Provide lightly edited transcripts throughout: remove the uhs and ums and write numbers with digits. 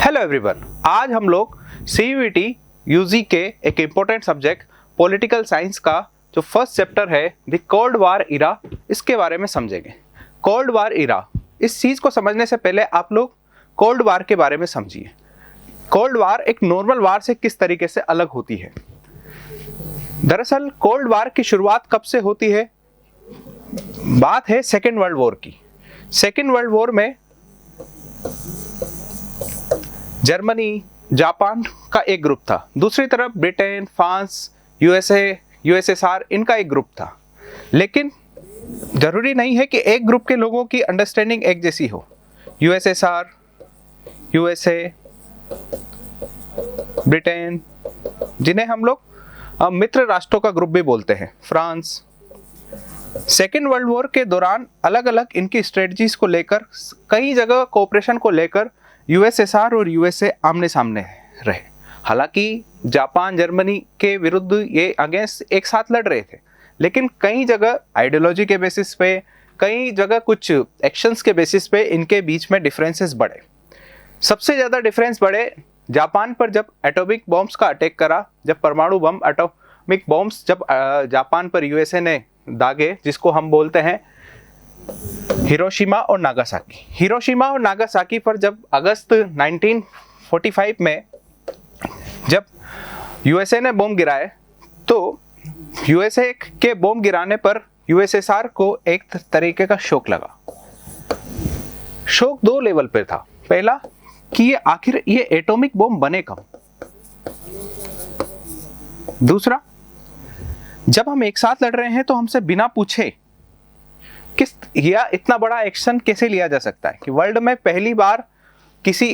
Hello everyone, आज हम लोग CUET यूजी के एक इम्पोर्टेंट सब्जेक्ट पॉलिटिकल साइंस का जो फर्स्ट चैप्टर है द कोल्ड वार इरा, इसके बारे में समझेंगे। कोल्ड वार इरा, इस चीज़ को समझने से पहले आप लोग कोल्ड वार के बारे में समझिए। कोल्ड वार एक नॉर्मल वार से किस तरीके से अलग होती है। दरअसल कोल्ड वार की शुरुआत कब से होती है? बात है सेकेंड वर्ल्ड वॉर की। सेकेंड वर्ल्ड वॉर में जर्मनी, जापान का एक ग्रुप था, दूसरी तरफ ब्रिटेन, फ्रांस, USSR इनका एक ग्रुप था। लेकिन जरूरी नहीं है कि एक ग्रुप के लोगों की अंडरस्टैंडिंग एक जैसी हो। USSR, USA, ब्रिटेन, जिन्हें हम लोग मित्र राष्ट्रों का ग्रुप भी बोलते हैं, फ्रांस। सेकेंड वर्ल्ड वॉर के दौरान अलग अलग इनकी स्ट्रेटजीज को लेकर कई जगह कोऑपरेशन को लेकर USSR और USA आमने सामने रहे। हालांकि जापान, जर्मनी के विरुद्ध ये अगेंस्ट एक साथ लड़ रहे थे, लेकिन कई जगह आइडियोलॉजी के बेसिस पे, कई जगह कुछ एक्शंस के बेसिस पे इनके बीच में डिफरेंसेस बढ़े। सबसे ज़्यादा डिफरेंस बढ़े जापान पर जब एटॉमिक बॉम्ब्स का अटैक करा, जब परमाणु बम, एटॉमिक बॉम्ब्स जब जापान पर USA ने दागे, जिसको हम बोलते हैं हिरोशिमा और नागासाकी। हिरोशिमा और नागासाकी पर जब अगस्त 1945 में जब USA ने बम गिराए, तो USA के बम गिराने पर USSR को एक तरीके का शौक लगा। शौक दो लेवल पे था। पहला कि ये आखिर ये एटॉमिक बम बने कब। दूसरा, जब हम एक साथ लड़ रहे हैं तो हमसे बिना पूछे किस या इतना बड़ा एक्शन कैसे लिया जा सकता है कि वर्ल्ड में पहली बार किसी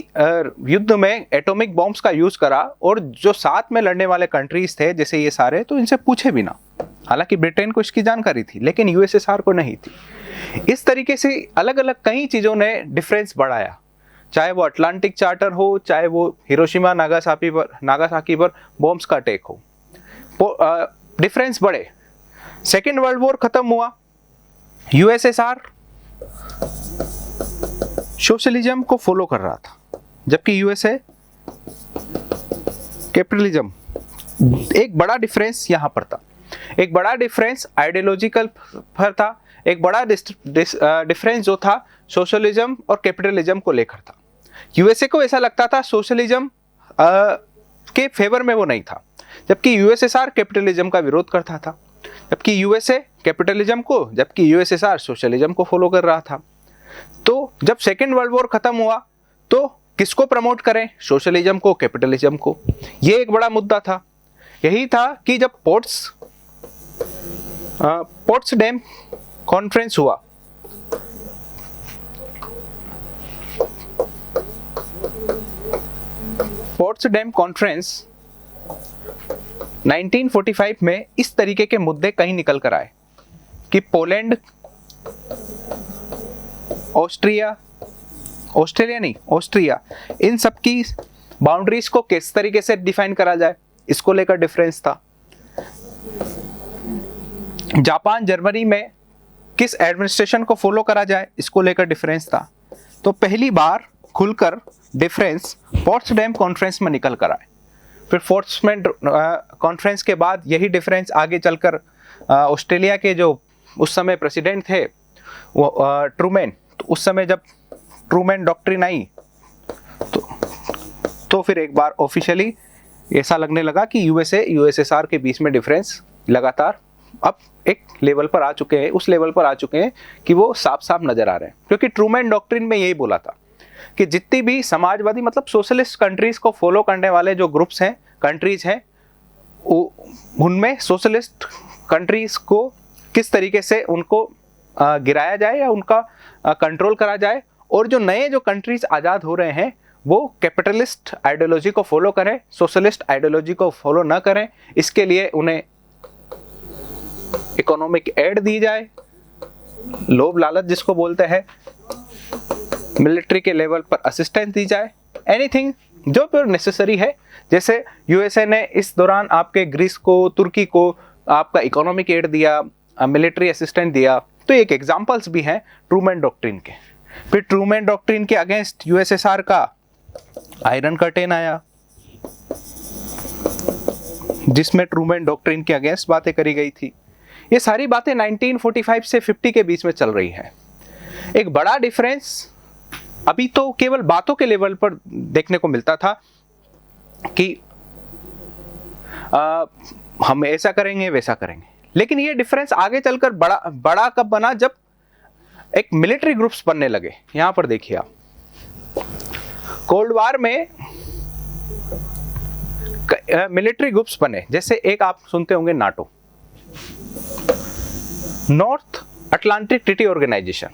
युद्ध में एटॉमिक बॉम्ब्स का यूज करा, और जो साथ में लड़ने वाले कंट्रीज थे जैसे ये सारे, तो इनसे पूछे बिना। हालांकि ब्रिटेन को इसकी जानकारी थी, लेकिन USSR को नहीं थी। इस तरीके से अलग अलग कई चीज़ों ने डिफरेंस बढ़ाया, चाहे वो अटलांटिक चार्टर हो, चाहे वो हिरोशिमा नागासाकी पर बॉम्ब्स का अटैक हो। डिफरेंस बढ़े। सेकेंड वर्ल्ड वॉर खत्म हुआ, USSR सोशलिज्म को फॉलो कर रहा था, जबकि USA कैपिटलिज्म। एक बड़ा डिफरेंस यहाँ पर था, एक बड़ा डिफरेंस आइडियोलॉजिकल पर था, एक बड़ा डिफरेंस जो था सोशलिज्म और कैपिटलिज्म को लेकर था। USA को ऐसा लगता था सोशलिज्म के फेवर में वो नहीं था, जबकि USSR कैपिटलिज्म का विरोध करता था। जबकि USA कैपिटलिज्म को, जबकि USSR सोशलिज्म को फॉलो कर रहा था। तो जब सेकेंड वर्ल्ड वॉर खत्म हुआ तो किसको प्रमोट करें, सोशलिज्म को, कैपिटलिज्म को? ये एक बड़ा मुद्दा था। यही था कि जब पोट्सडेम कॉन्फ्रेंस हुआ, पोट्सडेम कॉन्फ्रेंस 1945 में इस तरीके के मुद्दे कहीं निकल कर आए कि पोलैंड, ऑस्ट्रिया, इन सब की बाउंड्रीज को किस तरीके से डिफाइन करा जाए, इसको लेकर डिफरेंस था। जापान, जर्मनी में किस एडमिनिस्ट्रेशन को फॉलो करा जाए, इसको लेकर डिफरेंस था। तो पहली बार खुलकर डिफरेंस पोट्सडेम कॉन्फ्रेंस में निकल कर आए। फिर पोट्सडेम कॉन्फ्रेंस के बाद यही डिफरेंस आगे चलकर ऑस्ट्रेलिया के जो उस समय प्रेसिडेंट थे वो ट्रूमैन, तो उस समय जब ट्रूमैन डॉक्ट्रिन आई तो फिर एक बार ऑफिशियली ऐसा लगने लगा कि USA USSR के बीच में डिफरेंस लगातार अब एक लेवल पर आ चुके हैं, उस लेवल पर आ चुके हैं कि वो साफ साफ नजर आ रहे हैं। क्योंकि ट्रूमैन डॉक्ट्रिन में यही बोला था कि जितनी भी समाजवादी मतलब सोशलिस्ट कंट्रीज को फॉलो करने वाले जो ग्रुप्स हैं, कंट्रीज हैं, उनमें सोशलिस्ट कंट्रीज को किस तरीके से उनको गिराया जाए या उनका कंट्रोल करा जाए, और जो नए जो कंट्रीज आज़ाद हो रहे हैं वो कैपिटलिस्ट आइडियोलॉजी को फॉलो करें, सोशलिस्ट आइडियोलॉजी को फॉलो ना करें। इसके लिए उन्हें इकोनॉमिक एड दी जाए, लोभ लालच जिसको बोलते हैं, मिलिट्री के लेवल पर असिस्टेंस दी जाए, एनीथिंग जो भी नेसेसरी है। जैसे USA ने इस दौरान आपके ग्रीस को, तुर्की को आपका इकोनॉमिक एड दिया, मिलिट्री असिस्टेंट दिया। तो एक एग्जांपल्स भी हैं ट्रूमैन डॉक्ट्रिन के। फिर ट्रूमैन डॉक्ट्रिन के अगेंस्ट USSR का आयरन कर्टेन आया, जिसमें ट्रूमैन डॉक्ट्रिन के अगेंस्ट बातें करी गई थी। ये सारी बातें 1945 से 50 के बीच में चल रही है। एक बड़ा डिफरेंस अभी तो केवल बातों के लेवल पर देखने को मिलता था कि हम ऐसा करेंगे वैसा करेंगे, लेकिन ये डिफरेंस आगे चलकर बड़ा कब बना, जब एक मिलिट्री ग्रुप्स बनने लगे। यहां पर देखिए आप, कोल्ड वार में मिलिट्री ग्रुप्स बने, जैसे एक आप सुनते होंगे NATO, North Atlantic Treaty Organization.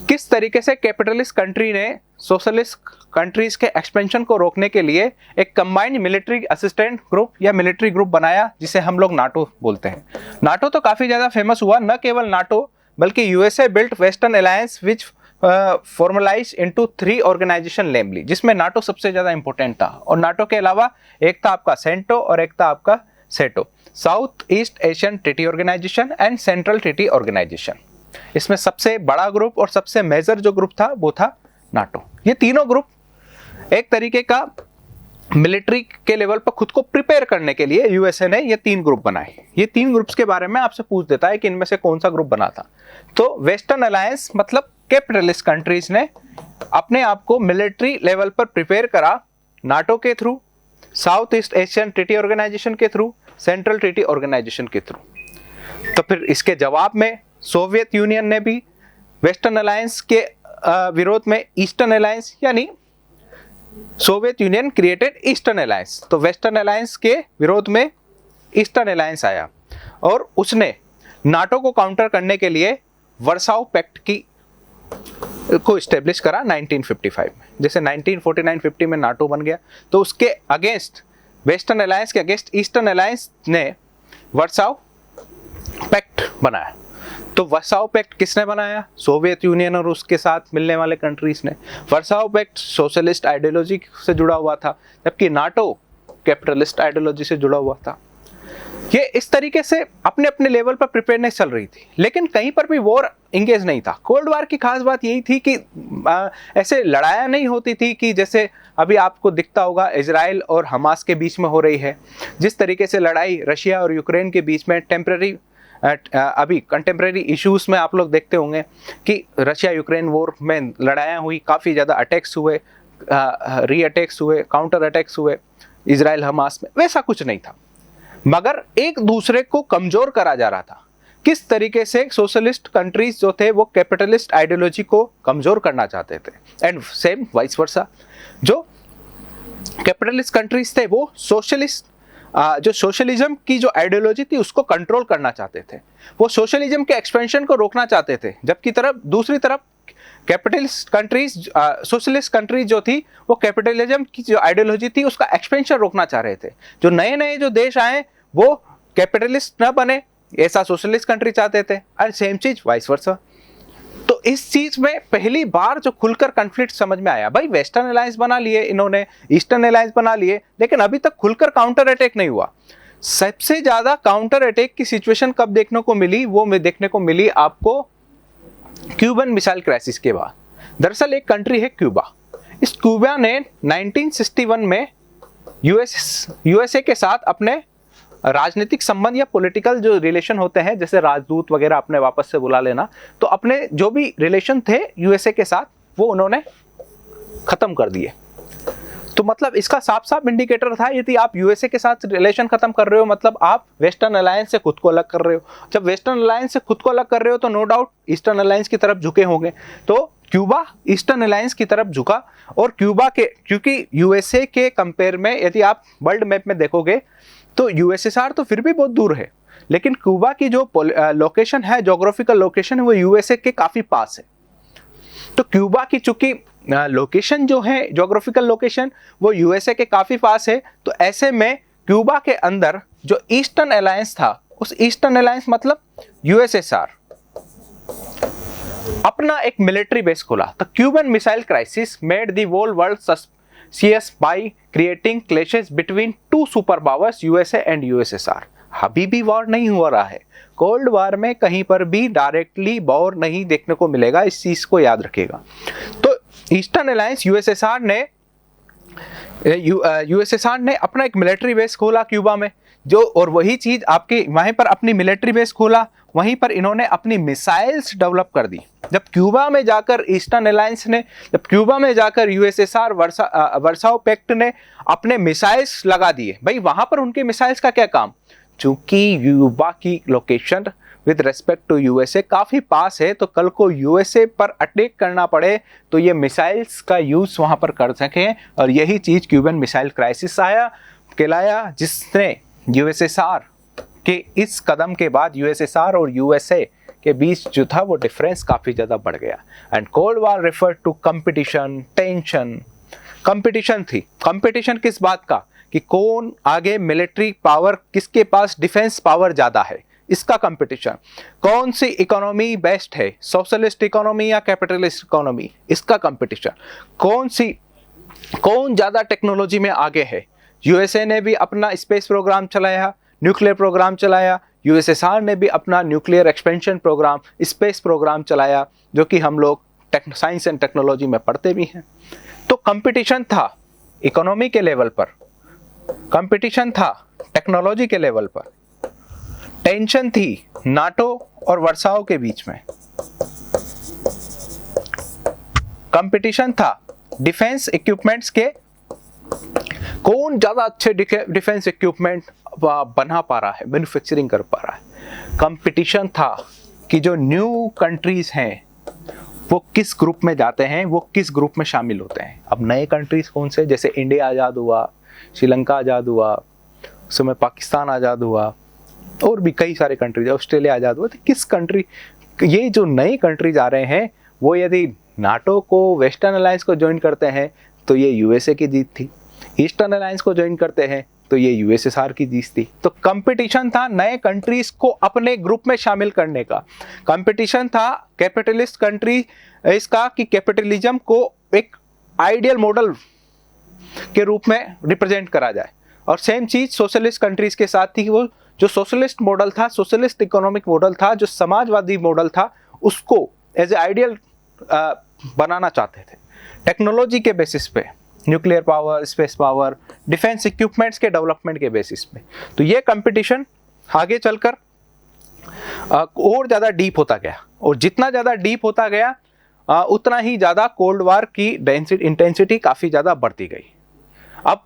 किस तरीके से कैपिटलिस्ट कंट्री ने सोशलिस्ट कंट्रीज के एक्सपेंशन को रोकने के लिए एक कंबाइंड मिलिट्री असिस्टेंट ग्रुप या मिलिट्री ग्रुप बनाया, जिसे हम लोग नाटो बोलते हैं। नाटो तो काफी ज्यादा फेमस हुआ, न केवल नाटो बल्कि यूएसए बिल्ट वेस्टर्न अलायंस विच फॉर्मलाइज इनटू 3 ऑर्गेनाइजेशन नेमली, जिसमें नाटो सबसे ज्यादा इंपॉर्टेंट था। और नाटो के अलावा एक था आपका सेंटो और एक था आपका SEATO, South East Asian treaty organisation and central treaty organisation. इसमें सबसे बड़ा ग्रुप और सबसे मेजर जो ग्रुप था वो था नाटो। ये तीनों ग्रुप एक तरीके का मिलिट्री के लेवल पर खुद को प्रिपेयर करने के लिए यूएसए ने ये 3 ग्रुप बनाए। ये 3 ग्रुप्स के बारे में आपसे पूछ देता है कि इनमें से कौन सा ग्रुप बना था। तो वेस्टर्न अलायंस मतलब कैपिटलिस्ट कंट्रीज ने अपने आप को मिलिट्री लेवल पर प्रिपेयर करा नाटो के through, South East Asian treaty Organization के थ्रू, सेंट्रल ट्रीटी ऑर्गेनाइजेशन के थ्रू। तो फिर इसके जवाब में सोवियत यूनियन ने भी वेस्टर्न अलायंस के विरोध में ईस्टर्न अलायंस, यानी Soviet union created eastern alliance, तो वेस्टर्न अलायंस के विरोध में ईस्टर्न अलायंस आया और उसने नाटो को काउंटर करने के लिए वर्साओ पैक्ट को इस्टेब्लिश करा 1955 में। जैसे 1949-50 में नाटो बन गया, तो उसके अगेंस्ट वेस्टर्न अलायंस के अगेंस्ट ईस्टर्न अलायंस ने वर्साओ पैक्ट बनाया। तो वर्साओ पैक्ट किसने बनाया? सोवियत यूनियन और उसके साथ मिलने वाले कंट्रीज ने। वर्साओ पैक्ट सोशलिस्ट आइडियोलॉजी से जुड़ा हुआ था, जबकि नाटो कैपिटलिस्ट आइडियोलॉजी से जुड़ा हुआ था। ये इस तरीके से अपने अपने लेवल पर प्रिपेयरनेस चल रही थी, लेकिन कहीं पर भी वॉर इंगेज नहीं था। कोल्ड वार की खास बात यही थी कि ऐसे लड़ाइयाँ नहीं होती थी कि जैसे अभी आपको दिखता होगा इजराइल और हमास के बीच में हो रही है। जिस तरीके से लड़ाई रशिया और यूक्रेन के बीच में टेम्पररी अभी कंटेम्प्रेरी इश्यूज में आप लोग देखते होंगे कि रशिया यूक्रेन वॉर में लड़ाइयाँ हुई, काफ़ी ज़्यादा अटैक्स हुए, री अटैक्स हुए, काउंटर अटैक्स हुए इजराइल हमास में, वैसा कुछ नहीं था, मगर एक दूसरे को कमजोर करा जा रहा था। किस तरीके से सोशलिस्ट कंट्रीज जो थे वो कैपिटलिस्ट आइडियोलॉजी को कमजोर करना चाहते थे, एंड सेम वाइस वर्सा। जो कैपिटलिस्ट कंट्रीज थे वो सोशलिस्ट जो सोशलिज्म की जो आइडियोलॉजी थी उसको कंट्रोल करना चाहते थे, वो सोशलिज्म के एक्सपेंशन को रोकना चाहते थे। जबकि दूसरी तरफ कैपिटलिस्ट कंट्रीज सोशलिस्ट कंट्रीज जो थी वो कैपिटलिज्म की जो आइडियोलॉजी थी उसका एक्सपेंशन रोकना चाह रहे थे। जो नए नए जो देश आए वो कैपिटलिस्ट न बने, ऐसा सोशलिस्ट कंट्री चाहते थे, और सेम चीज वाइस वर्सा। तो इस चीज में पहली बार जो खुलकर कॉन्फ्लिक्ट समझ में आया, भाई वेस्टर्न अलायंस बना लिए इन्होंने, ईस्टर्न अलायंस बना लिए, लेकिन अभी तक खुलकर काउंटर अटैक नहीं हुआ। सबसे ज्यादा काउंटर अटैक की सिचुएशन कब देखने को मिली? वो देखने को मिली आपको क्यूबन मिसाइल क्राइसिस के बाद। दरअसल एक कंट्री है क्यूबा। इस क्यूबा ने 1961 में यूएसए के साथ अपने राजनीतिक संबंध या पॉलिटिकल जो रिलेशन होते हैं, जैसे राजदूत वगैरह अपने वापस से बुला लेना, तो अपने जो भी रिलेशन थे यूएसए के साथ वो उन्होंने खत्म कर दिए। तो मतलब इसका साफ साफ इंडिकेटर था, यदि आप यूएसए के साथ रिलेशन खत्म कर रहे हो मतलब आप वेस्टर्न अलायंस से खुद को अलग कर रहे हो। जब वेस्टर्न अलायंस से खुद को अलग कर रहे हो तो नो डाउट ईस्टर्न अलायंस की तरफ झुके होंगे। तो क्यूबा ईस्टर्न अलायंस की तरफ झुका, और क्यूबा के, क्योंकि यूएसए के कंपेयर में यदि आप वर्ल्ड मैप में देखोगे तो यूएसएसआर तो फिर भी बहुत दूर है, लेकिन क्यूबा की जो लोकेशन है, ज्योग्राफिकल लोकेशन है, वो यूएसए के काफी पास है। तो क्यूबा की चूंकि लोकेशन जो है, ज्योग्राफिकल लोकेशन, वो यूएसए के काफी पास है, तो ऐसे में क्यूबा के अंदर जो ईस्टर्न अलायंस था, उस ईस्टर्न अलायंस मतलब यूएसएसआर, अपना एक मिलिट्री बेस खोला। The Cuban missile crisis made the whole world suspicious by creating clashes between two super powers USA and USSR. अभी भी वॉर नहीं हो रहा है, कोल्ड वार में कहीं पर भी डायरेक्टली वॉर नहीं देखने को मिलेगा, इस चीज को याद रखिएगा। तो ईस्टर्न अलायंस यूएसएसआर ने यूएसएसआर ने अपना एक मिलिट्री बेस खोला क्यूबा में, जो और वही चीज आपके वहीं पर अपनी मिलिट्री बेस खोला, वहीं पर इन्होंने अपनी मिसाइल्स डेवलप कर दी। जब क्यूबा में जाकर ईस्टर्न अलायंस ने, जब क्यूबा में जाकर यूएसएसआर वर्साओ पैक्ट ने अपने मिसाइल्स लगा दिए, भाई वहां पर उनके मिसाइल्स का क्या काम, चूंकि क्यूबा की location with respect to USA काफ़ी पास है, तो कल को यूएसए पर अटैक करना पड़े तो ये मिसाइल्स का यूज़ वहाँ पर कर सकें। और यही चीज़ क्यूबन मिसाइल क्राइसिस कहलाया, जिसने यूएसएसआर के इस कदम के बाद यूएसएसआर और यूएसए के बीच जो था वो डिफरेंस काफ़ी ज़्यादा बढ़ गया। And cold war refer to competition, tension. Competition थी, कंपटीशन किस बात का, कि कौन आगे मिलिट्री पावर, किसके पास डिफेंस पावर ज़्यादा है, इसका कंपटीशन। कौन सी इकोनॉमी बेस्ट है, सोशलिस्ट इकोनॉमी या कैपिटलिस्ट इकोनॉमी, इसका कंपटीशन। कौन ज़्यादा टेक्नोलॉजी में आगे है। यूएसए ने भी अपना स्पेस प्रोग्राम चलाया, न्यूक्लियर प्रोग्राम चलाया, यूएसएसआर ने भी अपना nuclear expansion programme, space programme चलाया, जो कि हम लोग साइंस एंड टेक्नोलॉजी में पढ़ते भी हैं। तो कंपटीशन था इकोनॉमी के लेवल पर, कंपटीशन था टेक्नोलॉजी के लेवल पर, टेंशन थी नाटो और वर्साओ के बीच में, कंपटीशन था डिफेंस इक्विपमेंट्स के, कौन ज्यादा अच्छे डिफेंस इक्विपमेंट बना पा रहा है, मैन्युफैक्चरिंग कर पा रहा है। कंपटीशन था कि जो न्यू कंट्रीज हैं वो किस ग्रुप में जाते हैं, वो किस ग्रुप में शामिल होते हैं। अब नए कंट्रीज कौन से, जैसे इंडिया आज़ाद हुआ, श्रीलंका आज़ाद हुआ, उस समय पाकिस्तान आज़ाद हुआ, और भी कई सारे कंट्रीज, ऑस्ट्रेलिया आज़ाद हुआ। तो किस कंट्री, ये जो नए कंट्रीज आ रहे हैं वो यदि नाटो को, वेस्टर्न अलायंस को ज्वाइन करते हैं तो ये यूएसए की जीत थी, ईस्टर्न अलायंस को ज्वाइन करते हैं तो ये यूएसएसआर की जीत थी। तो कंपटीशन था नए कंट्रीज को अपने ग्रुप में शामिल करने का। कंपटीशन था कैपिटलिस्ट कंट्री इसका, कि कैपिटलिज्म को एक आइडियल मॉडल के रूप में रिप्रेजेंट करा जाए। और सेम चीज सोशलिस्ट कंट्रीज के साथ थी, वो जो सोशलिस्ट मॉडल था, सोशलिस्ट इकोनॉमिक मॉडल था, जो समाजवादी मॉडल था, उसको एज ए आइडियल बनाना चाहते थे टेक्नोलॉजी के बेसिस पे, nuclear power, space power, defence equipments के डेवलपमेंट के बेसिस पे। तो ये कंपटीशन आगे चलकर और ज़्यादा डीप होता गया, और जितना ज़्यादा डीप होता गया उतना ही ज़्यादा कोल्ड वॉर की इंटेंसिटी काफ़ी ज़्यादा बढ़ती गई। अब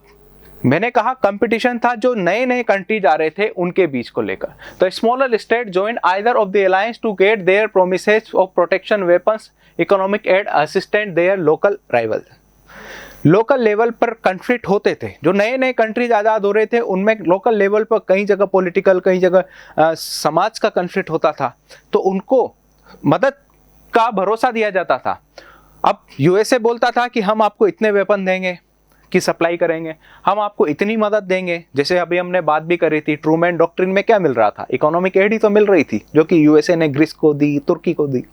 मैंने कहा कंपटीशन था जो नए नए कंट्रीज आ रहे थे उनके बीच को लेकर। तो smaller state join either of the alliance to get their promises of protection, weapons, economic aid, assistant their local rival. Local level पर कन्फ्लिक्ट होते थे, जो नए नए कंट्रीज आज़ाद हो रहे थे उनमें लोकल लेवल पर कई जगह पॉलिटिकल, कई जगह समाज का कन्फ्लिक्ट होता था, तो उनको मदद का भरोसा दिया जाता था। अब यूएसए बोलता था कि हम आपको इतने वेपन देंगे, की सप्लाई करेंगे, हम आपको इतनी मदद देंगे। जैसे अभी हमने बात भी करी थी, ट्रूमैन डॉक्ट्रिन में क्या मिल रहा था, इकोनॉमिक एड ही तो मिल रही थी, जो कि यूएसए ने ग्रीस को दी, तुर्की को दी।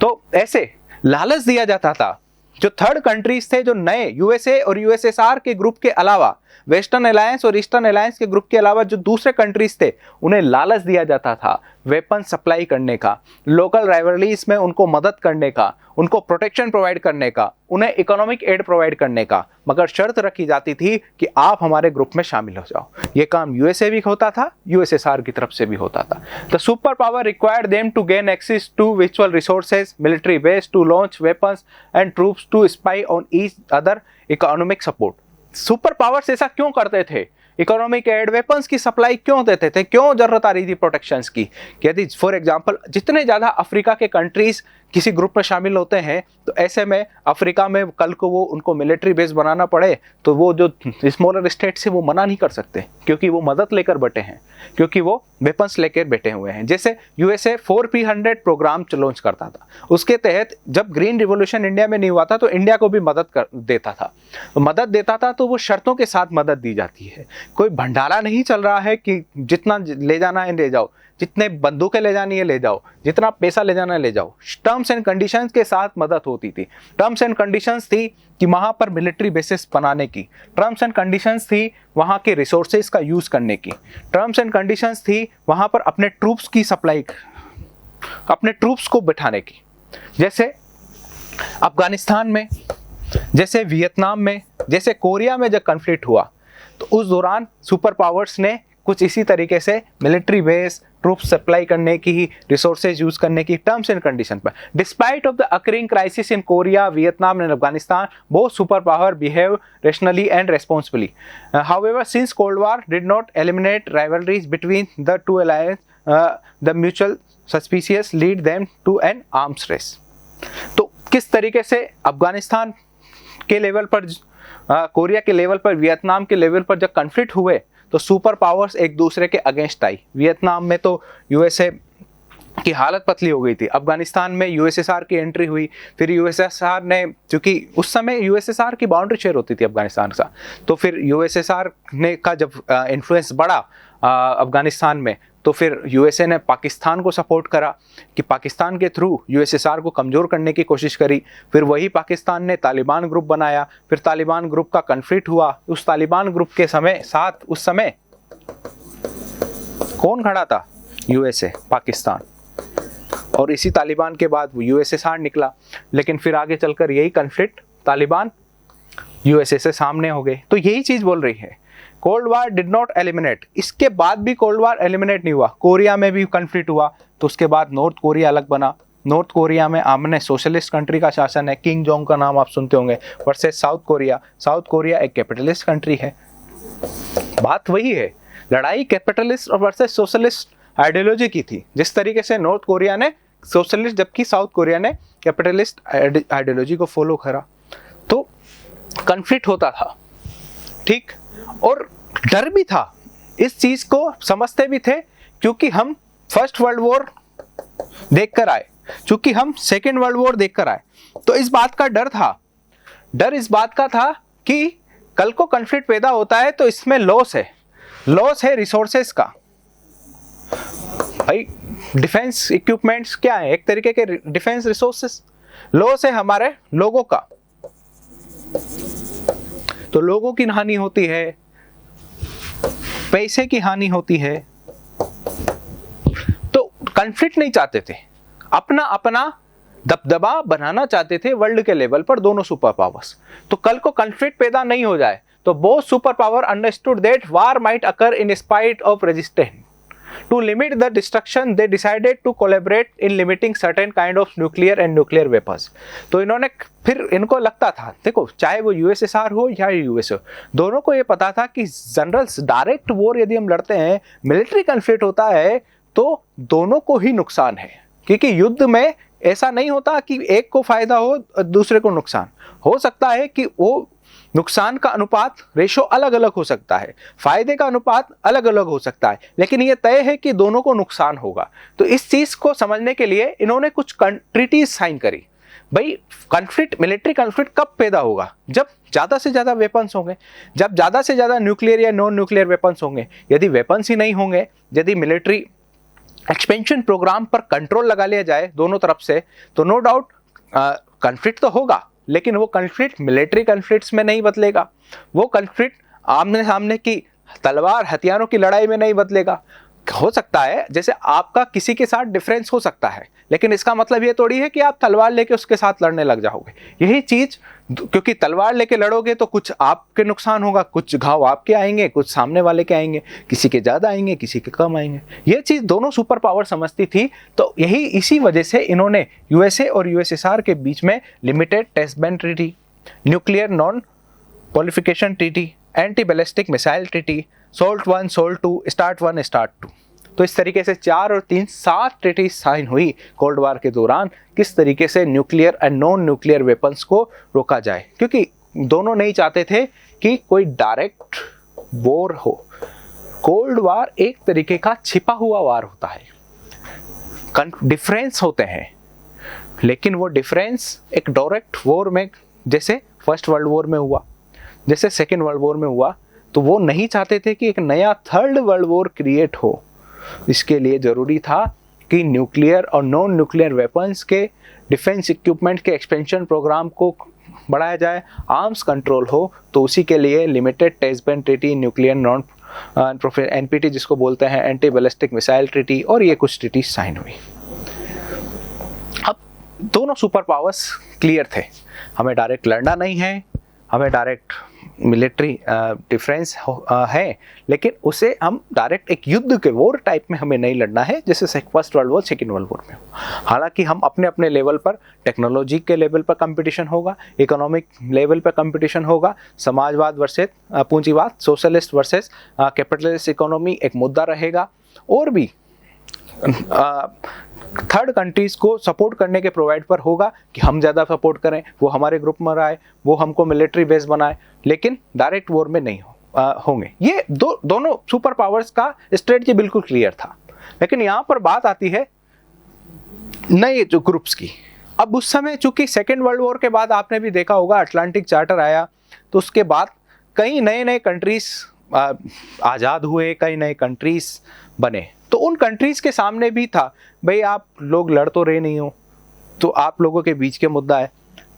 तो ऐसे लालच दिया जाता था। जो थर्ड कंट्रीज थे, जो नए यूएसए और यूएसएसआर के ग्रुप के अलावा, वेस्टर्न अलायंस और ईस्टर्न अलायंस के ग्रुप के अलावा जो दूसरे कंट्रीज थे, उन्हें लालच दिया जाता था वेपन सप्लाई करने का, लोकल राइवलरीज में उनको मदद करने का, उनको प्रोटेक्शन प्रोवाइड करने का, उन्हें इकोनॉमिक एड प्रोवाइड करने का, मगर शर्त रखी जाती थी कि आप हमारे ग्रुप में शामिल हो जाओ। ये काम यूएसए भी होता था, यूएसएसआर की तरफ से भी होता था। The super power required them to gain access to vital resources, military base to launch weapons and troops to spy on each other, economic support. Super powers ऐसा क्यों करते थे, इकोनॉमिक एड, वेपन्स की सप्लाई क्यों देते थे, क्यों जरूरत आ रही थी प्रोटेक्शंस की। यदि फॉर एग्जांपल जितने ज़्यादा अफ्रीका के कंट्रीज किसी ग्रुप में शामिल होते हैं, तो ऐसे में अफ्रीका में कल को वो उनको मिलिट्री बेस बनाना पड़े तो वो जो स्मॉलर स्टेट से वो मना नहीं कर सकते, क्योंकि वो मदद लेकर बैठे हैं, क्योंकि वो वेपन्स लेकर बैठे हुए हैं। जैसे यूएसए 4P100 प्रोग्राम लॉन्च करता था, उसके तहत जब ग्रीन रिवोल्यूशन इंडिया में नहीं हुआ था तो इंडिया को भी मदद देता था। मदद देता था तो वो शर्तों के साथ मदद दी जाती है। कोई भंडारा नहीं चल रहा है कि जितना ले जाना है ले जाओ, जितने बंदूकें ले जानी है ले जाओ, जितना पैसा ले जाना है ले जाओ। टर्म्स एंड कंडीशंस के साथ मदद होती थी। टर्म्स एंड कंडीशंस थी कि वहां पर मिलिट्री बेसिस बनाने की, टर्म्स एंड कंडीशंस थी वहां के रिसोर्सेज का यूज करने की, टर्म्स एंड कंडीशंस थी वहां पर अपने ट्रूप्स की सप्लाई, अपने ट्रूप्स को बिठाने की। जैसे अफगानिस्तान में, जैसे वियतनाम में, जैसे कोरिया में जब कन्फ्लिक्ट हुआ तो उस दौरान सुपर पावर्स ने कुछ इसी तरीके से मिलिट्री बेस, ट्रूप्स सप्लाई करने की, रिसोर्सेज यूज करने की टर्म्स एंड कंडीशन पर। Despite of the occurring crisis in Korea, Vietnam and Afghanistan, both super power behave rationally and responsibly. However, since Cold War did not eliminate rivalries between the two alliances, the mutual suspicious lead them to an arms race. तो किस तरीके से अफगानिस्तान के level पर, Korea के level पर, Vietnam के level पर जब कन्फ्लिक्ट हुए तो सुपर पावर्स एक दूसरे के अगेंस्ट आई। वियतनाम में तो यूएसए की हालत पतली हो गई थी, अफगानिस्तान में यूएसएसआर की एंट्री हुई, फिर यूएसएसआर ने, क्योंकि उस समय यूएसएसआर की बाउंड्री शेयर होती थी अफगानिस्तान का, तो फिर यूएसएसआर ने का जब इन्फ्लुएंस बढ़ा अफगानिस्तान में, तो फिर यूएसए ने पाकिस्तान को सपोर्ट करा कि पाकिस्तान के थ्रू यूएसएसआर को कमज़ोर करने की कोशिश करी। फिर वही पाकिस्तान ने तालिबान ग्रुप बनाया, फिर तालिबान ग्रुप का कन्फ्लिक्ट हुआ। उस तालिबान ग्रुप के साथ उस समय कौन खड़ा था? यूएसए, पाकिस्तान, और इसी तालिबान के बाद वो यूएसएसआर निकला। लेकिन फिर आगे चलकर यही कन्फ्लिक्ट तालिबान यूएसए से सामने हो गए। तो यही चीज़ बोल रही है, cold war did not eliminate. इसके बाद भी कोल्ड वार एलिमिनेट नहीं हुआ। कोरिया में भी कन्फ्लिक्ट हुआ तो उसके बाद नॉर्थ कोरिया अलग बना। नॉर्थ कोरिया में आमने सोशलिस्ट कंट्री का शासन है, किंग जोंग का नाम आप सुनते होंगे, versus south Korea. South Korea एक कैपिटलिस्ट कंट्री है। बात वही है, लड़ाई कैपिटलिस्ट और वर्सेस सोशलिस्ट आइडियोलॉजी की थी। जिस तरीके से नॉर्थ कोरिया ने सोशलिस्ट, जबकि साउथ कोरिया ने कैपिटलिस्ट आइडियोलॉजी को फॉलो करा, तो कन्फ्लिक्ट होता था, ठीक। और डर भी था, इस चीज को समझते भी थे, क्योंकि हम फर्स्ट वर्ल्ड वॉर देखकर आए, क्योंकि हम सेकेंड वर्ल्ड वॉर देखकर आए, तो इस बात का डर था। डर इस बात का था कि कल को कन्फ्लिक्ट पैदा होता है तो इसमें लॉस है रिसोर्सेस का। भाई डिफेंस इक्विपमेंट्स क्या है? एक तरीके के डिफेंस रिसोर्सेस। लॉस है हमारे लोगों का, तो लोगों की हानि होती है, पैसे की हानि होती है। तो कन्फ्लिक्ट नहीं चाहते थे, अपना दबदबा बनाना चाहते थे वर्ल्ड के लेवल पर दोनों सुपर पावर्स। तो कल को कन्फ्लिक्ट पैदा नहीं हो जाए, तो both super power understood that war might occur in spite of resistance. To limit the destruction, they decided to collaborate in limiting certain kind of nuclear and nuclear weapons. तो इन्होंने फिर, इनको लगता था, देखो चाहे वो यूएसएसआर हो या यूएसए हो, दोनों को ये पता था कि जनरल्स डायरेक्ट वॉर यदि हम लड़ते हैं, मिलिट्री कन्फ्लिक्ट होता है, तो दोनों को ही नुकसान है। क्योंकि युद्ध में ऐसा नहीं होता कि एक को फायदा हो दूसरे को नुकसान। हो सकता है कि वो नुकसान का अनुपात, रेशो अलग अलग हो सकता है, फायदे का अनुपात अलग अलग हो सकता है, लेकिन ये तय है कि दोनों को नुकसान होगा। तो इस चीज को समझने के लिए इन्होंने कुछ ट्रीटीज साइन करी। भाई कन्फ्लिक्ट, मिलिट्री कन्फ्लिक्ट कब पैदा होगा? जब ज्यादा से ज्यादा वेपन्स होंगे, जब ज्यादा से ज्यादा न्यूक्लियर या नॉन न्यूक्लियर वेपन्स होंगे। यदि वेपन्स ही नहीं होंगे, यदि मिलिट्री एक्सपेंशन प्रोग्राम पर कंट्रोल लगा लिया जाए दोनों तरफ से, तो नो डाउट कन्फ्लिक्ट तो होगा, लेकिन वो कन्फ्लिक्ट मिलिट्री कन्फ्लिक्ट्स में नहीं बदलेगा। वो कन्फ्लिक्ट आमने सामने की तलवार हथियारों की लड़ाई में नहीं बदलेगा। हो सकता है जैसे आपका किसी के साथ डिफरेंस हो सकता है, लेकिन इसका मतलब ये थोड़ी है कि आप तलवार लेके उसके साथ लड़ने लग जाओगे। यही चीज, क्योंकि तलवार लेके लड़ोगे तो कुछ आपके नुकसान होगा, कुछ घाव आपके आएंगे, कुछ सामने वाले के आएंगे, किसी के ज्यादा आएंगे, किसी के कम आएंगे। ये चीज दोनों सुपर पावर समझती थी। तो यही इसी वजह से इन्होंने यूएसए और यूएसएसआर के बीच में limited test ban treaty, nuclear non proliferation treaty, anti ballistic missile treaty, SALT 1, SALT 2, START 1, START 2, तो इस तरीके से 4 और 3 7 ट्रीटी साइन हुई कोल्ड वार के दौरान, किस तरीके से न्यूक्लियर एंड नॉन न्यूक्लियर वेपन्स को रोका जाए। क्योंकि दोनों नहीं चाहते थे कि कोई डायरेक्ट वॉर हो। कोल्ड वार एक तरीके का छिपा हुआ वार होता है, डिफरेंस होते हैं, लेकिन वो डिफरेंस एक डायरेक्ट वॉर में, जैसे फर्स्ट वर्ल्ड वॉर में हुआ, जैसे सेकेंड वर्ल्ड वॉर में हुआ, तो वो नहीं चाहते थे कि एक नया थर्ड वर्ल्ड वॉर क्रिएट हो। इसके लिए ज़रूरी था कि न्यूक्लियर और नॉन न्यूक्लियर वेपन्स के डिफेंस इक्विपमेंट के एक्सपेंशन प्रोग्राम को बढ़ाया जाए, आर्म्स कंट्रोल हो। तो उसी के लिए limited test ban treaty, nuclear non NPT जिसको बोलते हैं, एंटी बैलिस्टिक मिसाइल ट्रीटी, और ये कुछ ट्रीटी साइन हुई। अब दोनों सुपर पावर्स क्लियर थे, हमें डायरेक्ट लड़ना नहीं है, हमें डायरेक्ट मिलिट्री डिफरेंस है, लेकिन उसे हम डायरेक्ट एक युद्ध के वॉर टाइप में हमें नहीं लड़ना है जैसे first world war second world war में। हालांकि हम अपने अपने लेवल पर, टेक्नोलॉजी के लेवल पर कंपटीशन होगा, इकोनॉमिक लेवल पर कंपटीशन होगा, समाजवाद वर्सेस पूंजीवाद, सोशलिस्ट वर्सेस कैपिटलिस्ट इकोनॉमी एक मुद्दा रहेगा, और भी थर्ड कंट्रीज को सपोर्ट करने के प्रोवाइड पर होगा कि हम ज़्यादा सपोर्ट करें, वो हमारे ग्रुप में आए, वो हमको मिलिट्री बेस बनाए, लेकिन डायरेक्ट वॉर में नहीं होंगे। ये दोनों सुपर पावर्स का स्ट्रेटजी बिल्कुल क्लियर था। लेकिन यहाँ पर बात आती है नए जो ग्रुप्स की। अब उस समय चूंकि सेकेंड वर्ल्ड वॉर के बाद आपने भी देखा होगा अटलांटिक चार्टर आया, तो उसके बाद कई नए नए कंट्रीज आज़ाद हुए, कई नए कंट्रीज बने। तो उन कंट्रीज के सामने भी था, भाई आप लोग लड़ तो रहे नहीं हो, तो आप लोगों के बीच के मुद्दा है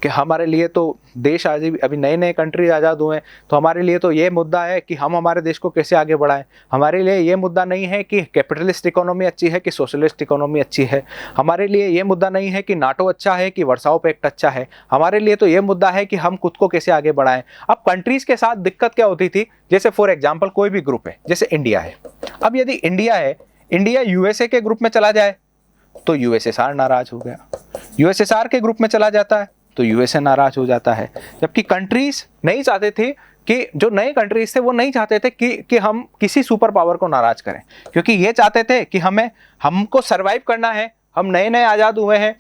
कि हमारे लिए तो देश आज अभी नए नए कंट्री आज़ाद हुए हैं, तो हमारे लिए तो ये मुद्दा है कि हम हमारे देश को कैसे आगे बढ़ाएं। हमारे लिए ये मुद्दा नहीं है कि कैपिटलिस्ट इकोनॉमी अच्छी है कि सोशलिस्ट इकोनॉमी अच्छी है। हमारे लिए ये मुद्दा नहीं है कि नाटो अच्छा है कि वर्साओ पैक्ट अच्छा है। हमारे लिए तो ये मुद्दा है कि हम खुद को कैसे आगे बढ़ाएं। अब कंट्रीज के साथ दिक्कत क्या होती थी, जैसे फॉर एग्जाम्पल कोई भी ग्रुप है, जैसे इंडिया है। अब यदि इंडिया है, इंडिया यूएसए के ग्रुप में चला जाए तो यूएसएसआर नाराज हो गया, यूएसएसआर के ग्रुप में चला जाता है तो यूएसए नाराज हो जाता है। जबकि कंट्रीज नहीं चाहते थे कि जो नए कंट्रीज थे वो नहीं चाहते थे कि हम किसी सुपर पावर को नाराज करें, क्योंकि ये चाहते थे कि हमको सरवाइव करना है, हम नए नए आज़ाद हुए हैं,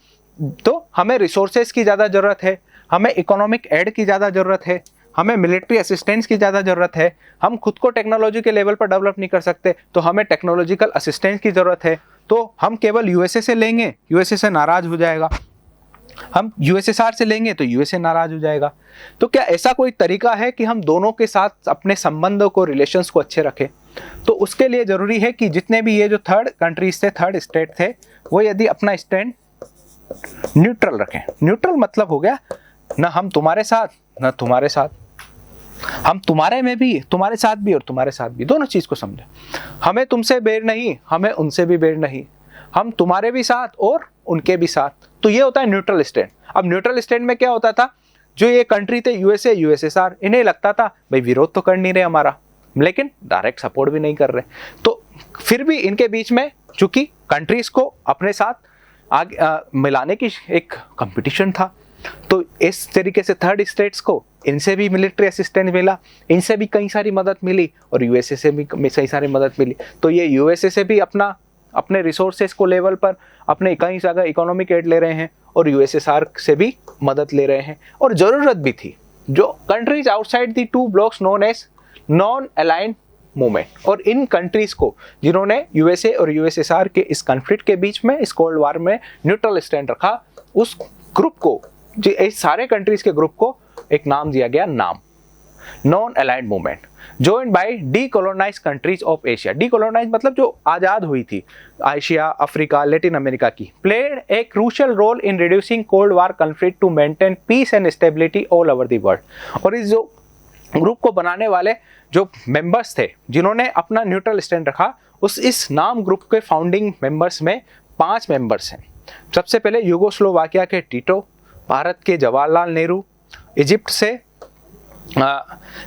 तो हमें रिसोर्सेज की ज़्यादा ज़रूरत है, हमें इकोनॉमिक एड की ज़्यादा ज़रूरत है, हमें मिलिट्री असिस्टेंस की ज़्यादा ज़रूरत है, हम खुद को टेक्नोलॉजी के लेवल पर डेवलप नहीं कर सकते तो हमें टेक्नोलॉजिकल असिस्टेंस की ज़रूरत है। तो हम केवल यूएसए से लेंगे, यूएसए से नाराज़ हो जाएगा, हम यूएसएसआर से लेंगे तो यूएसए नाराज हो जाएगा। तो क्या ऐसा कोई तरीका है कि हम दोनों के साथ अपने संबंधों को, रिलेशंस को अच्छे रखें? तो उसके लिए ज़रूरी है कि जितने भी ये जो थर्ड कंट्रीज थे, थर्ड स्टेट थे, वो यदि अपना स्टैंड न्यूट्रल रखें। न्यूट्रल मतलब हो गया ना हम तुम्हारे साथ ना तुम्हारे साथ, हम तुम्हारे में भी, तुम्हारे साथ भी और तुम्हारे साथ भी, दोनों चीज़ को समझे। हमें तुमसे बैर नहीं, हमें उनसे भी बैर नहीं, हम तुम्हारे भी साथ और उनके भी साथ। तो ये होता है न्यूट्रल स्टैंड। अब न्यूट्रल स्टैंड में क्या होता था, जो ये कंट्री थे यूएसए, यूएसएसआर, इन्हें लगता था भाई विरोध तो कर नहीं रहे हमारा, लेकिन डायरेक्ट सपोर्ट भी नहीं कर रहे, तो फिर भी इनके बीच में चूंकि कंट्रीज को अपने साथ आगे मिलाने की एक कंपटीशन था, तो इस तरीके से थर्ड स्टेट्स को इनसे भी मिलिट्री असिस्टेंस मिला, इनसे भी कई सारी मदद मिली और यूएसए से भी कई सारी मदद मिली। तो ये यूएसए से भी अपने रिसोर्सेज को लेवल पर अपने कई जगह इकोनॉमिक एड ले रहे हैं और यूएसएसआर से भी मदद ले रहे हैं। और ज़रूरत भी थी, जो countries outside the two blocs known as non aligned movement, और इन कंट्रीज को जिन्होंने यूएसए और यूएसएसआर के इस कॉन्फ्लिक्ट के बीच में, इस कोल्ड वार में न्यूट्रल स्टैंड रखा, उस ग्रुप को, इस सारे कंट्रीज के ग्रुप को एक नाम दिया गया, नाम non aligned movement, joined by decolonized countries of Asia। decolonized मतलब जो आज़ाद हुई थी, एशिया, अफ्रीका, लैटिन अमेरिका की, played a crucial role in reducing Cold War conflict to maintain peace and stability all over the world। और इस जो group को बनाने वाले जो मेंबर्स थे, जिन्होंने अपना न्यूट्रल स्टैंड रखा, इस नाम ग्रुप के फाउंडिंग मेंबर्स में 5 मेंबर्स हैं। सबसे पहले यूगोस्लोवाकिया के टीटो, भारत के जवाहरलाल नेहरू, इजिप्ट से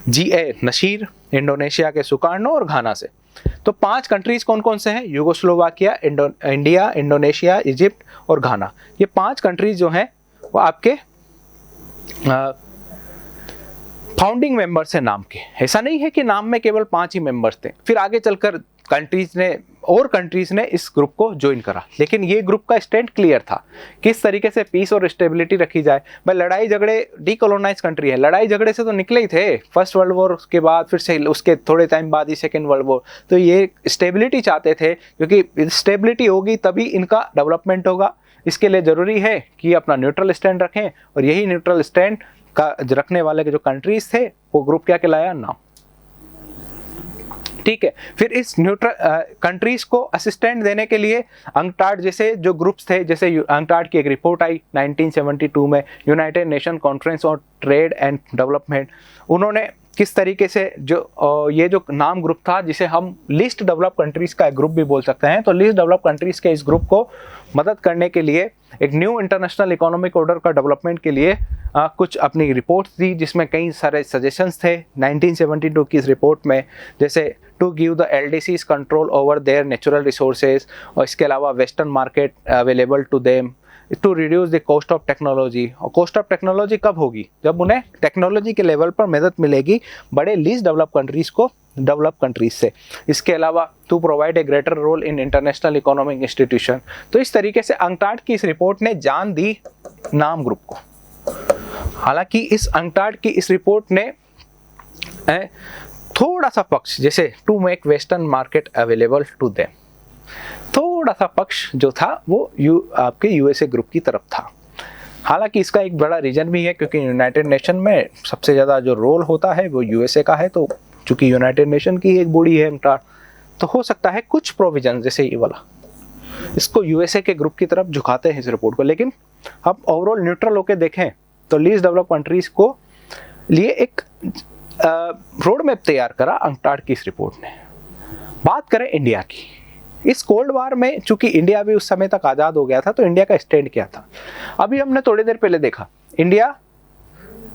G.A. नशीर, इंडोनेशिया के सुकार्नो और घाना से। तो 5 कंट्रीज कौन कौन से हैं? यूगोस्लोवाकिया, इंडिया, इंडोनेशिया, इजिप्ट और घाना। ये 5 कंट्रीज जो हैं वो आपके फाउंडिंग मेंबर्स हैं नाम के। ऐसा नहीं है कि नाम में केवल 5 ही मेंबर्स थे, फिर आगे चलकर कंट्रीज ने इस ग्रुप को ज्वाइन करा, लेकिन ये ग्रुप का स्टैंड क्लियर था, किस तरीके से पीस और स्टेबिलिटी रखी जाए। भाई लड़ाई झगड़े, डीकोलोनाइज कंट्री है, लड़ाई झगड़े से तो निकले ही थे फर्स्ट वर्ल्ड वॉर के बाद, फिर से उसके थोड़े टाइम बाद ही सेकेंड वर्ल्ड वॉर। तो ये स्टेबिलिटी चाहते थे, क्योंकि स्टेबिलिटी होगी तभी इनका डेवलपमेंट होगा। इसके लिए ज़रूरी है कि अपना न्यूट्रल स्टैंड रखें, और यही न्यूट्रल स्टैंड का रखने वाले के जो कंट्रीज थे वो ग्रुप क्या कहलाया? नाम। ठीक है, फिर इस न्यूट्रल कंट्रीज को असिस्टेंट देने के लिए अंकटाड जैसे जो ग्रुप्स थे, जैसे अंकटाड की एक रिपोर्ट आई 1972 में, United nation conference on trade and development, उन्होंने किस तरीके से ये जो नाम ग्रुप था, जिसे हम लिस्ट डेवलप कंट्रीज का एक ग्रुप भी बोल सकते हैं, तो लिस्ट डेवलप कंट्रीज के इस ग्रुप को मदद करने के लिए एक न्यू इंटरनेशनल इकोनॉमिक ऑर्डर का डेवलपमेंट के लिए कुछ अपनी रिपोर्ट्स दी, जिसमें कई सारे सजेशंस थे 1972 की इस रिपोर्ट में, जैसे to give the LDCs control over their natural resources, और इसके अलावा western market available to them, to reduce the cost of technology. और कॉस्ट ऑफ टेक्नोलॉजी कब होगी? जब उन्हें टेक्नोलॉजी के लेवल पर मदद मिलेगी बड़े लीस्ट डेवलप कंट्रीज को डेवलप कंट्रीज से। इसके अलावा to provide a greater role in international economic institution. तो इस तरीके से अंकटाड की इस रिपोर्ट ने जान दी नाम ग्रुप को। हालांकि इस अंकटाड की इस रिपोर्ट ने थोड़ा सा पक्ष, जैसे to make western market available to them, थोड़ा सा पक्ष जो था वो आपके यूएसए ग्रुप की तरफ था। हालांकि इसका एक बड़ा रीजन भी है, क्योंकि यूनाइटेड नेशन में सबसे ज़्यादा जो रोल होता है वो यूएसए का है। तो चूंकि यूनाइटेड नेशन की एक बॉडी है अंकटाड, तो हो सकता है कुछ प्रोविजन जैसे ये वाला इसको यूएसए के ग्रुप की तरफ झुकाते हैं इस रिपोर्ट को। लेकिन अब ओवरऑल न्यूट्रल होकर देखें तो लीस्ट डेवलप कंट्रीज को लिए एक रोड मैप तैयार करा अंकटाड की इस रिपोर्ट ने। बात करें इंडिया की, इस कोल्ड वार में चूंकि इंडिया भी उस समय तक आज़ाद हो गया था, तो इंडिया का स्टैंड क्या था? अभी हमने थोड़ी देर पहले देखा, इंडिया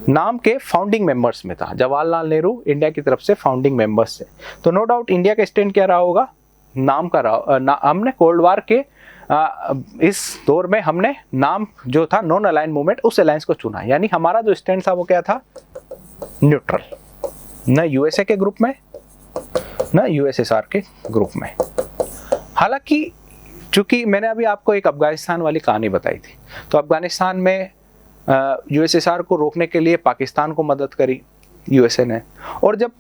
नाम के फाउंडिंग मेंबर्स में था। जवाहरलाल नेहरू इंडिया की तरफ से फाउंडिंग मेंबर्स थे। तो नो डाउट इंडिया का स्टैंड क्या रहा होगा? नाम का रहा। हमने कोल्ड वार के इस दौर में हमने नाम जो था नॉन अलाइन मूवमेंट, उस अलायंस को चुना। यानी हमारा जो स्टैंड था वो क्या था? न्यूट्रल, न यूएसए के ग्रुप में न यूएसएसआर के ग्रुप में। हालांकि चूंकि मैंने अभी आपको एक अफगानिस्तान वाली कहानी बताई थी, तो अफगानिस्तान में यूएसएसआर को रोकने के लिए पाकिस्तान को मदद करी यूएसए ने। और जब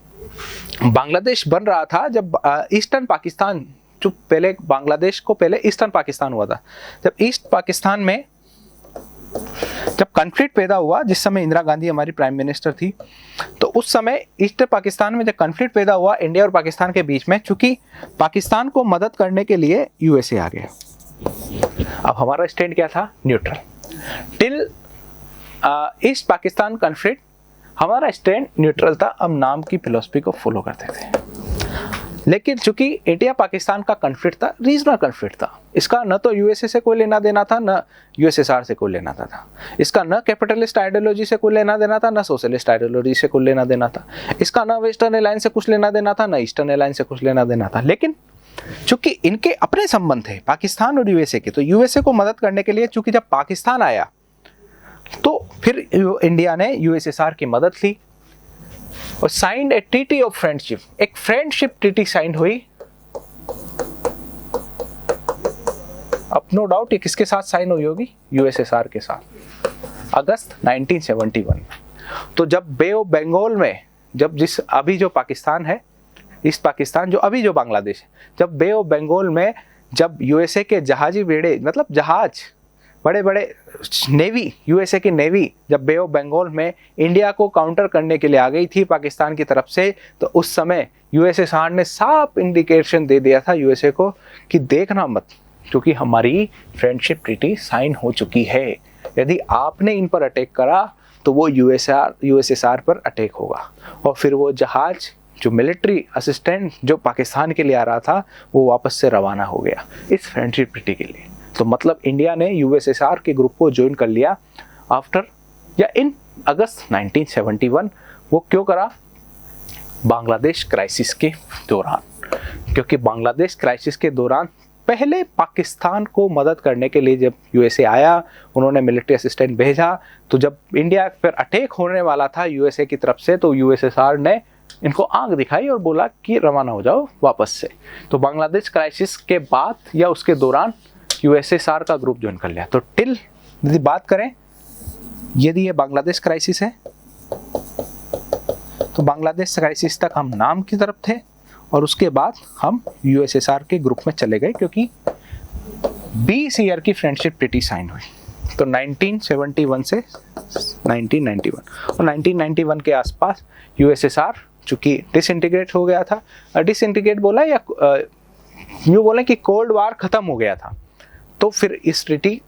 बांग्लादेश बन रहा था, जब ईस्टर्न पाकिस्तान, जो पहले बांग्लादेश को पहले ईस्टर्न पाकिस्तान हुआ था, जब ईस्ट पाकिस्तान में जब कॉन्फ्लिक्ट पैदा हुआ, जिस समय इंदिरा गांधी हमारी प्राइम मिनिस्टर थी, तो उस समय ईस्ट पाकिस्तान में जब कॉन्फ्लिक्ट पैदा हुआ इंडिया और पाकिस्तान के बीच में, चूंकि पाकिस्तान को मदद करने के लिए यूएसए आ गया। अब हमारा स्टैंड क्या था? Neutral. Till east Pakistan conflict हमारा स्टैंड न्यूट्रल था। हम नाम की फिलॉसफी को फॉलो करते थे। लेकिन चूंकि इंडिया पाकिस्तान का कॉन्फ्लिक्ट था, रीजनल कॉन्फ्लिक्ट था, इसका न तो यूएसए से कोई लेना देना था, न यूएसएसआर से कोई लेना देना था। इसका न कैपिटलिस्ट आइडियोलॉजी से कोई लेना देना था, न सोशलिस्ट आइडियोलॉजी से कोई लेना देना था। इसका न वेस्टर्न अलायंस से कुछ लेना देना था, न ईस्टर्न अलायंस से कुछ लेना देना था। लेकिन चूंकि इनके अपने संबंध थे पाकिस्तान और यूएसए के, तो यूएसए को मदद करने के लिए, चूंकि जब पाकिस्तान आया तो फिर इंडिया ने यूएसएसआर की मदद ली और signed A treaty of friendship. एक फ्रेंडशिप ट्रीटी साइन हुई। अब नो डाउट ये किसके साथ साइन हुई होगी? यूएसएसआर के साथ, अगस्त 1971 में। तो जब बे ऑफ बंगाल में, जब जिस अभी जो पाकिस्तान है, ईस्ट पाकिस्तान जो अभी जो बांग्लादेश है, जब बे ऑफ बंगाल में जब यूएसए के जहाजी बेड़े, मतलब जहाज, बड़े बड़े नेवी, यूएसए की नेवी जब बे ऑफ बंगाल में इंडिया को काउंटर करने के लिए आ गई थी पाकिस्तान की तरफ से, तो उस समय यूएसएसआर ने साफ इंडिकेशन दे दिया था यूएसए को कि देखना मत, क्योंकि हमारी फ्रेंडशिप ट्रीटी साइन हो चुकी है। यदि आपने इन पर अटैक करा तो वो यूएसएसआर पर अटैक होगा। और फिर वो जहाज जो मिलिट्री असिस्टेंट जो पाकिस्तान के लिए आ रहा था, वो वापस से रवाना हो गया इस फ्रेंडशिप ट्रीटी के लिए। तो मतलब इंडिया ने यूएसएसआर के ग्रुप को ज्वाइन कर लिया आफ्टर या इन अगस्त 1971। वो क्यों करा? बांग्लादेश क्राइसिस के दौरान। क्योंकि बांग्लादेश क्राइसिस के दौरान पहले पाकिस्तान को मदद करने के लिए जब यूएसए आया, उन्होंने मिलिट्री असिस्टेंट भेजा, तो जब इंडिया पर अटैक होने वाला था यूएसए की तरफ से, तो यूएसएसआर ने इनको आंख दिखाई और बोला कि रवाना हो जाओ वापस से। तो बांग्लादेश क्राइसिस के बाद या उसके दौरान यूएसएसआर का ग्रुप ज्वाइन कर लिया। तो टिल यदि बात करें, यदि ये बांग्लादेश क्राइसिस है, तो बांग्लादेश क्राइसिस तक हम नाम की तरफ थे और उसके बाद हम यूएसएसआर के ग्रुप में चले गए, क्योंकि 20 ईयर की फ्रेंडशिप ट्रीटी साइन हुई। तो 1971 से 1991 और 1991 के आसपास यूएसएसआर चूंकि डिसइंटीग्रेट हो गया था, डिसइंटीग्रेट बोला या यूँ बोले कि कोल्ड वार खत्म हो गया था, तो फिर इस ट्रीटी,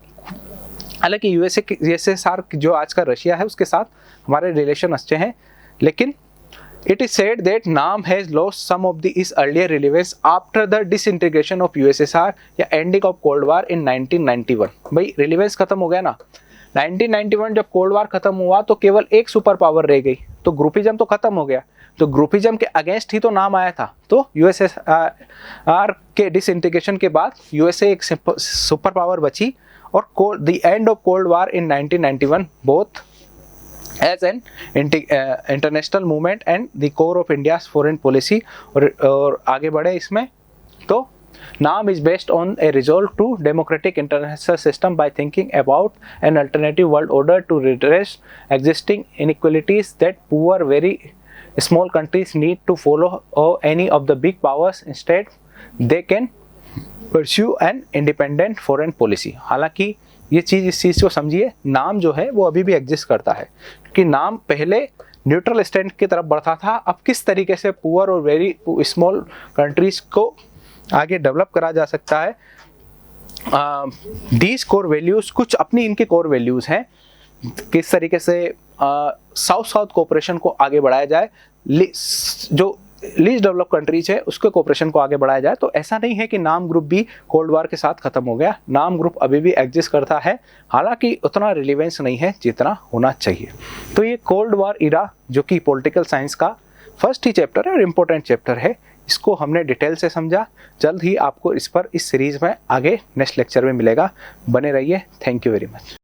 हालांकि यूएसएसआर जो आज का रशिया है उसके साथ हमारे रिलेशन अच्छे हैं, लेकिन It is said that NAM has lost some of its earlier relevance after the disintegration of USSR या ending of Cold War in 1991। भाई रिलेवेंस खत्म हो गया ना। 1991 जब कोल्ड वार खत्म हुआ तो केवल एक सुपर पावर रह गई, तो ग्रुपिज्म तो खत्म हो गया, तो ग्रुपिज्म के अगेंस्ट ही तो नाम आया था। तो यूएसएसआर के डिसइंटीग्रेशन के बाद यूएसए एक सुपर पावर बची, और the end of cold war in 1991 both as an international movement and the core of India's foreign policy। और आगे बढ़े इसमें तो NAM is based on a resolve to democratic international system by thinking about an alternative world order to redress existing inequalities that poor very small countries need to follow any of the big powers, instead they can pursue an independent foreign policy। हालांकि ये चीज़, इस चीज़ को समझिए, नाम जो है वो अभी भी एग्जिस्ट करता है, क्योंकि नाम पहले न्यूट्रल स्टैंड की तरफ बढ़ता था, अब किस तरीके से पुअर और वेरी स्मॉल कंट्रीज को आगे डेवलप करा जा सकता है। दीज कोर वैल्यूज़, कुछ अपनी इनके कोर वैल्यूज़ हैं, किस तरीके से साउथ साउथ कोऑपरेशन को आगे बढ़ाया जाए, जो लीस्ट डेवलप कंट्रीज है उसके कोऑपरेशन को आगे बढ़ाया जाए। तो ऐसा नहीं है कि नाम ग्रुप भी कोल्ड वार के साथ खत्म हो गया, नाम ग्रुप अभी भी एग्जिस्ट करता है, हालांकि उतना रिलेवेंस नहीं है जितना होना चाहिए। तो ये कोल्ड वार इरा जो कि पॉलिटिकल साइंस का फर्स्ट ही चैप्टर है और इम्पोर्टेंट चैप्टर है, इसको हमने डिटेल से समझा। जल्द ही आपको इस पर इस सीरीज में आगे नेक्स्ट लेक्चर में मिलेगा। बने रहिए। Thank you very much.